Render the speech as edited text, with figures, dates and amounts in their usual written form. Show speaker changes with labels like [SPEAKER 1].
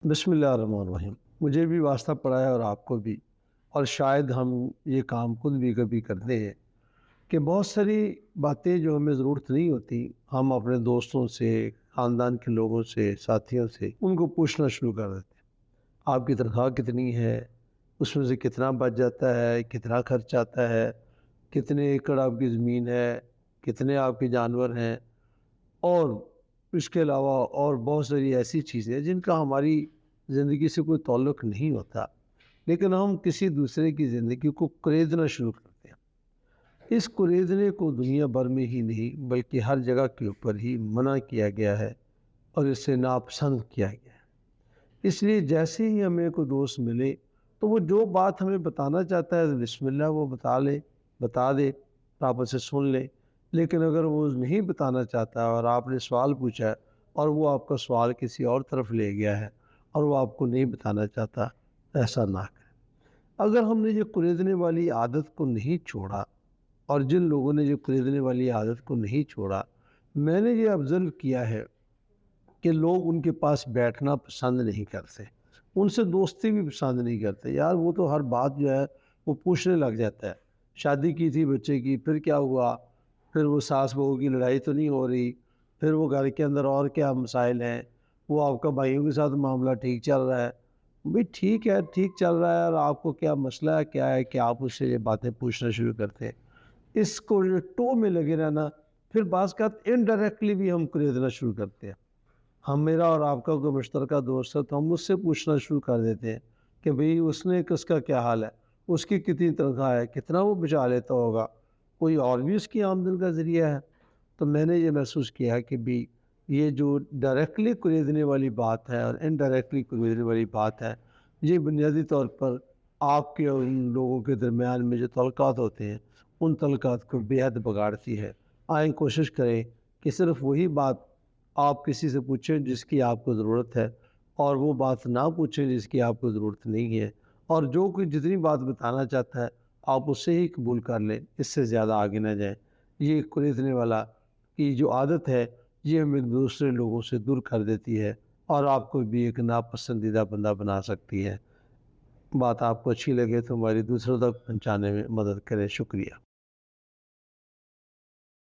[SPEAKER 1] بسم اللہ الرحمن الرحیم۔ مجھے بھی واسطہ پڑا ہے اور آپ کو بھی، اور شاید ہم یہ کام خود بھی کبھی کرتے ہیں کہ بہت ساری باتیں جو ہمیں ضرورت نہیں ہوتی، ہم اپنے دوستوں سے، خاندان کے لوگوں سے، ساتھیوں سے ان کو پوچھنا شروع کر دیتے ہیں۔ آپ کی تنخواہ کتنی ہے؟ اس میں سے کتنا بچ جاتا ہے؟ کتنا خرچ آتا ہے؟ کتنے ایکڑ آپ کی زمین ہے؟ کتنے آپ کے جانور ہیں؟ اور اس کے علاوہ اور بہت ساری ایسی چیزیں ہیں جن کا ہماری زندگی سے کوئی تعلق نہیں ہوتا، لیکن ہم کسی دوسرے کی زندگی کو کریدنا شروع کرتے ہیں۔ اس کریدنے کو دنیا بھر میں ہی نہیں بلکہ ہر جگہ کے اوپر ہی منع کیا گیا ہے اور اس سے ناپسند کیا گیا ہے۔ اس لیے جیسے ہی ہمیں کوئی دوست ملے تو وہ جو بات ہمیں بتانا چاہتا ہے بسم اللہ وہ بتا دے، آپ اسے سن لیں۔ لیکن اگر وہ نہیں بتانا چاہتا اور آپ نے سوال پوچھا اور وہ آپ کا سوال کسی اور طرف لے گیا ہے اور وہ آپ کو نہیں بتانا چاہتا، ایسا نہ کریں۔ اگر ہم نے یہ خریدنے والی عادت کو نہیں چھوڑا، اور جن لوگوں نے یہ خریدنے والی عادت کو نہیں چھوڑا، میں نے یہ آبزرو کیا ہے کہ لوگ ان کے پاس بیٹھنا پسند نہیں کرتے، ان سے دوستی بھی پسند نہیں کرتے۔ یار وہ تو ہر بات جو ہے وہ پوچھنے لگ جاتا ہے، شادی کی تھی بچے کی، پھر کیا ہوا؟ پھر وہ ساس بہو کی لڑائی تو نہیں ہو رہی؟ پھر وہ گھر کے اندر اور کیا مسائل ہیں؟ وہ آپ کا بھائیوں کے ساتھ معاملہ ٹھیک چل رہا ہے؟ بھئی ٹھیک ہے، ٹھیک چل رہا ہے، اور آپ کو کیا مسئلہ ہے، کیا ہے کہ آپ اس سے یہ باتیں پوچھنا شروع کرتے ہیں؟ اس کو جو ٹو میں لگے رہنا، پھر بعض کا انڈائریکٹلی بھی ہم خریدنا شروع کرتے ہیں۔ ہم میرا اور آپ کا کوئی مشترکہ دوست ہے تو ہم اس سے پوچھنا شروع کر دیتے ہیں کہ بھئی اس کا کیا حال ہے، اس کی کتنی تنخواہ ہے، کتنا وہ بچا لیتا ہوگا، کوئی اور بھی اس کی آمدن کا ذریعہ ہے؟ تو میں نے یہ محسوس کیا کہ بھی یہ جو ڈائریکٹلی خریدنے والی بات ہے اور انڈائریکٹلی خریدنے والی بات ہے، یہ بنیادی طور پر آپ کے اور ان لوگوں کے درمیان میں جو تعلقات ہوتے ہیں ان تعلقات کو بے حد بگاڑتی ہے۔ آئیں کوشش کریں کہ صرف وہی بات آپ کسی سے پوچھیں جس کی آپ کو ضرورت ہے، اور وہ بات نہ پوچھیں جس کی آپ کو ضرورت نہیں ہے، اور جو کوئی جتنی بات بتانا چاہتا ہے آپ اس سے ہی قبول کر لیں، اس سے زیادہ آگے نہ جائیں۔ یہ خریدنے والا کی جو عادت ہے یہ ہمیں دوسرے لوگوں سے دور کر دیتی ہے اور آپ کو بھی ایک ناپسندیدہ بندہ بنا سکتی ہے۔ بات آپ کو اچھی لگے تو ہماری دوسروں تک پہنچانے میں مدد کریں۔ شکریہ۔